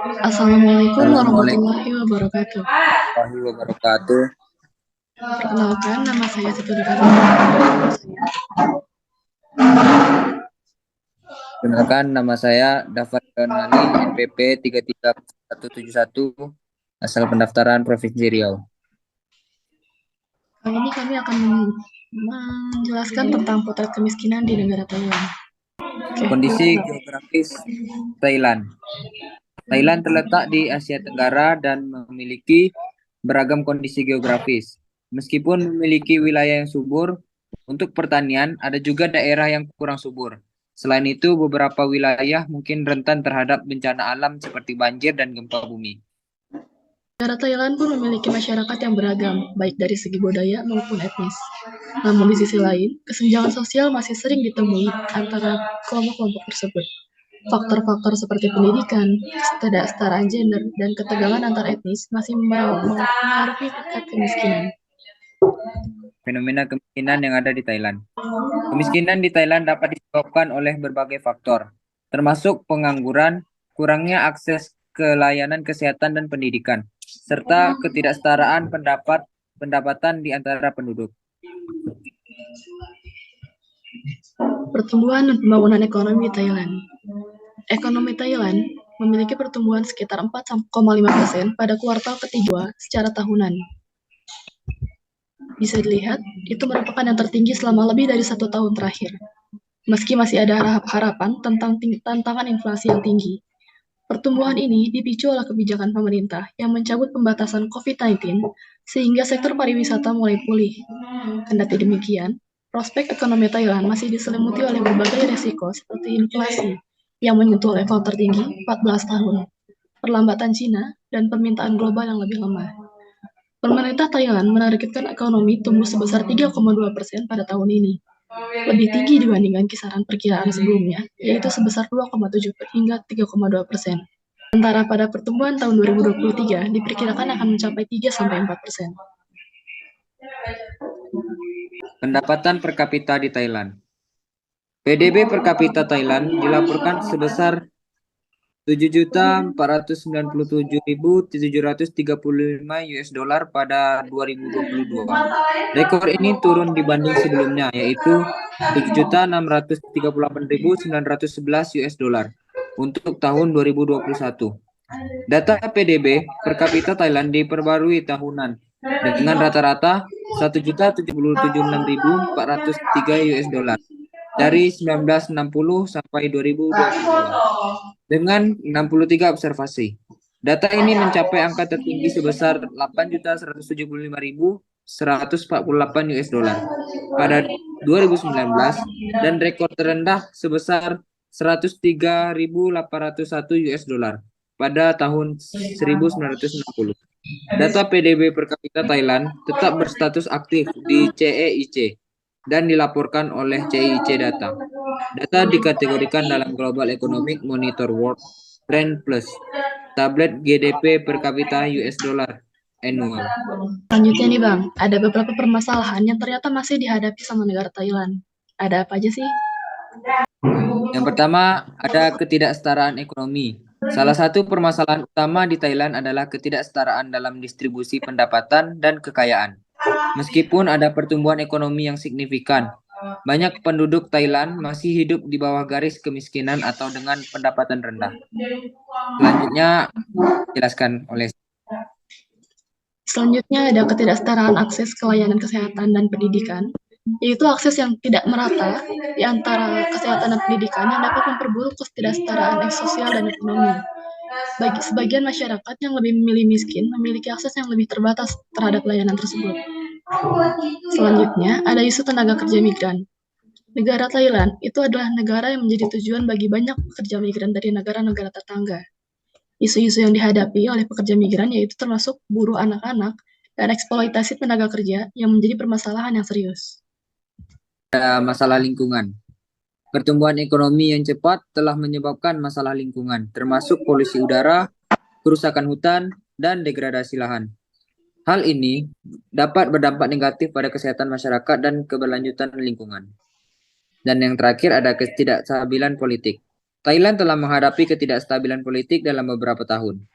Assalamualaikum Assalamualaikum warahmatullahi wabarakatuh. warahmatullahi wabarakatuh. Perkenalkan, nama saya Siti Dikari. Kenalkan nama saya Dafar Ali, NPP 334171, asal pendaftaran Provinsi Riau. Kali ini kami akan menjelaskan tentang potret kemiskinan di negara Thailand. Kondisi geografis Thailand. Thailand terletak di Asia Tenggara dan memiliki beragam kondisi geografis. Meskipun memiliki wilayah yang subur untuk pertanian, ada juga daerah yang kurang subur. Selain itu, beberapa wilayah mungkin rentan terhadap bencana alam seperti banjir dan gempa bumi. Negara Thailand pun memiliki masyarakat yang beragam, baik dari segi budaya maupun etnis. Namun di sisi lain, kesenjangan sosial masih sering ditemui antara kelompok-kelompok tersebut. Faktor-faktor seperti pendidikan, ketidaksetaraan gender, dan ketegangan antar etnis masih mempengaruhi tingkat kemiskinan. Fenomena kemiskinan yang ada di Thailand. Kemiskinan di Thailand dapat disebabkan oleh berbagai faktor, termasuk pengangguran, kurangnya akses ke layanan kesehatan dan pendidikan, serta ketidaksetaraan pendapatan di antara penduduk. Pertumbuhan dan pembangunan ekonomi Thailand. Ekonomi Thailand memiliki pertumbuhan sekitar 4,5% pada kuartal ketiga secara tahunan. Bisa dilihat, itu merupakan yang tertinggi selama lebih dari 1 tahun terakhir. Meski masih ada harapan tentang tantangan inflasi yang tinggi, pertumbuhan ini dipicu oleh kebijakan pemerintah yang mencabut pembatasan COVID-19 sehingga sektor pariwisata mulai pulih. Kendati demikian, prospek ekonomi Thailand masih diselimuti oleh berbagai resiko seperti inflasi yang menyentuh level tertinggi 14 tahun, perlambatan Cina, dan permintaan global yang lebih lemah. Pemerintah Thailand menargetkan ekonomi tumbuh sebesar 3,2% pada tahun ini, lebih tinggi dibandingkan kisaran perkiraan sebelumnya, yaitu sebesar 2,7 hingga 3,2%. Sementara pada pertumbuhan tahun 2023 diperkirakan akan mencapai 3-4%. Pendapatan per kapita di Thailand. PDB per kapita Thailand dilaporkan sebesar 7.497.735 US dollar pada 2022. Rekor ini turun dibanding sebelumnya, yaitu 7.638.911 US dollar untuk tahun 2021. Data PDB per kapita Thailand diperbarui tahunan dengan rata-rata 1.076.403 US dollar dari 1960 sampai 2022 dengan 63 observasi. Data ini mencapai angka tertinggi sebesar 8.175.148 US dollar pada 2019 dan rekor terendah sebesar 103.801 US dollar pada tahun 1960. Data PDB per kapita Thailand tetap berstatus aktif di CEIC dan dilaporkan oleh CEIC Data. Data dikategorikan dalam Global Economic Monitor World Trend Plus, tablet GDP per kapita US dollar annual. Selanjutnya nih Bang, ada beberapa permasalahan yang ternyata masih dihadapi sama negara Thailand. Ada apa aja sih? Yang pertama, ada ketidaksetaraan ekonomi. Salah satu permasalahan utama di Thailand adalah ketidaksetaraan dalam distribusi pendapatan dan kekayaan. Meskipun ada pertumbuhan ekonomi yang signifikan, banyak penduduk Thailand masih hidup di bawah garis kemiskinan atau dengan pendapatan rendah. Selanjutnya, dijelaskan oleh Selanjutnya ada ketidaksetaraan akses ke layanan kesehatan dan pendidikan, yaitu akses yang tidak merata di antara kesehatan dan pendidikan yang dapat memperburuk ketidaksetaraan sosial dan ekonomi. Bagi sebagian masyarakat yang lebih memilih miskin memiliki akses yang lebih terbatas terhadap layanan tersebut. Selanjutnya, ada isu tenaga kerja migran. Negara Thailand itu adalah negara yang menjadi tujuan bagi banyak pekerja migran dari negara-negara tetangga. Isu-isu yang dihadapi oleh pekerja migran yaitu termasuk buruh anak-anak dan eksploitasi tenaga kerja yang menjadi permasalahan yang serius. masalah lingkungan. Pertumbuhan ekonomi yang cepat telah menyebabkan masalah lingkungan, termasuk polusi udara, kerusakan hutan, dan degradasi lahan. Hal ini dapat berdampak negatif pada kesehatan masyarakat dan keberlanjutan lingkungan. Dan yang terakhir ada ketidakstabilan politik. Thailand telah menghadapi ketidakstabilan politik dalam beberapa tahun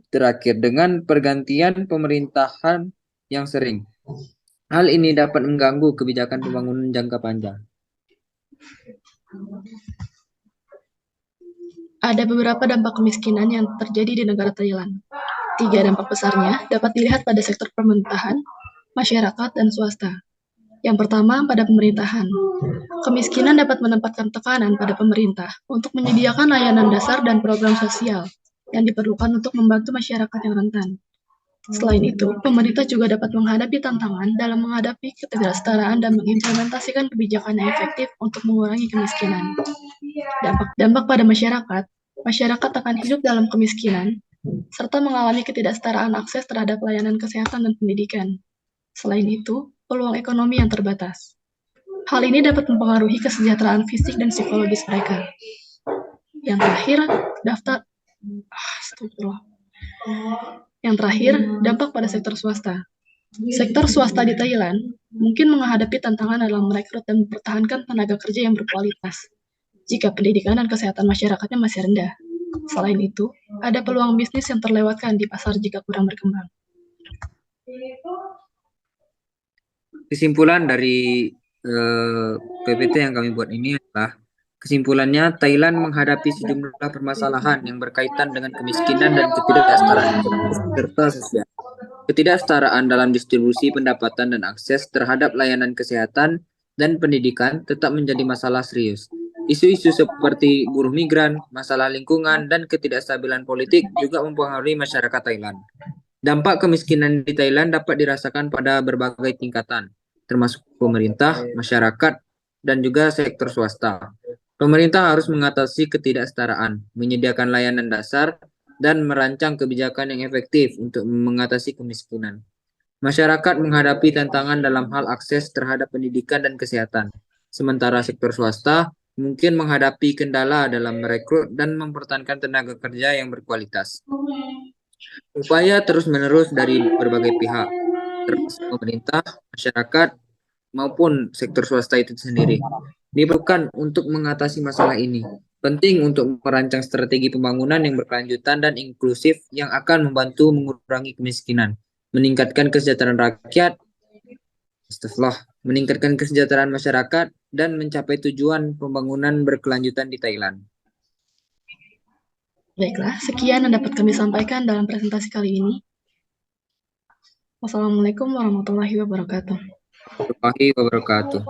terakhir dengan pergantian pemerintahan yang sering. Hal ini dapat mengganggu kebijakan pembangunan jangka panjang. Ada beberapa dampak kemiskinan yang terjadi di negara Thailand. 3 dampak besarnya dapat dilihat pada sektor pemerintahan, masyarakat, dan swasta. Yang pertama, pada pemerintahan. Kemiskinan dapat menempatkan tekanan pada pemerintah untuk menyediakan layanan dasar dan program sosial yang diperlukan untuk membantu masyarakat yang rentan. Selain itu, pemerintah juga dapat menghadapi tantangan dalam menghadapi ketidaksetaraan dan mengimplementasikan kebijakan yang efektif untuk mengurangi kemiskinan. Dampak pada masyarakat. Masyarakat akan hidup dalam kemiskinan, serta mengalami ketidaksetaraan akses terhadap layanan kesehatan dan pendidikan. Selain itu, peluang ekonomi yang terbatas. Hal ini dapat mempengaruhi kesejahteraan fisik dan psikologis mereka. Yang terakhir, dampak pada sektor swasta. Sektor swasta di Thailand mungkin menghadapi tantangan dalam merekrut dan mempertahankan tenaga kerja yang berkualitas jika pendidikan dan kesehatan masyarakatnya masih rendah. Selain itu, ada peluang bisnis yang terlewatkan di pasar jika kurang berkembang. Kesimpulan dari PPT yang kami buat ini adalah kesimpulannya Thailand menghadapi sejumlah permasalahan yang berkaitan dengan kemiskinan dan ketidaksetaraan ekonomi serta sosial. Ketidaksetaraan dalam distribusi pendapatan dan akses terhadap layanan kesehatan dan pendidikan tetap menjadi masalah serius. Isu-isu seperti buruh migran, masalah lingkungan, dan ketidakstabilan politik juga mempengaruhi masyarakat Thailand. Dampak kemiskinan di Thailand dapat dirasakan pada berbagai tingkatan, termasuk pemerintah, masyarakat, dan juga sektor swasta. Pemerintah harus mengatasi ketidaksetaraan, menyediakan layanan dasar, dan merancang kebijakan yang efektif untuk mengatasi kemiskinan. Masyarakat menghadapi tantangan dalam hal akses terhadap pendidikan dan kesehatan, sementara sektor swasta mungkin menghadapi kendala dalam merekrut dan mempertahankan tenaga kerja yang berkualitas. Upaya terus-menerus dari berbagai pihak, termasuk pemerintah, masyarakat, maupun sektor swasta itu sendiri, diperlukan untuk mengatasi masalah ini. Penting untuk merancang strategi pembangunan yang berkelanjutan dan inklusif yang akan membantu mengurangi kemiskinan, meningkatkan kesejahteraan rakyat, meningkatkan kesejahteraan masyarakat, dan mencapai tujuan pembangunan berkelanjutan di Thailand. Baiklah, sekian yang dapat kami sampaikan dalam presentasi kali ini. Wassalamualaikum warahmatullahi wabarakatuh. Warahmatullahi wabarakatuh.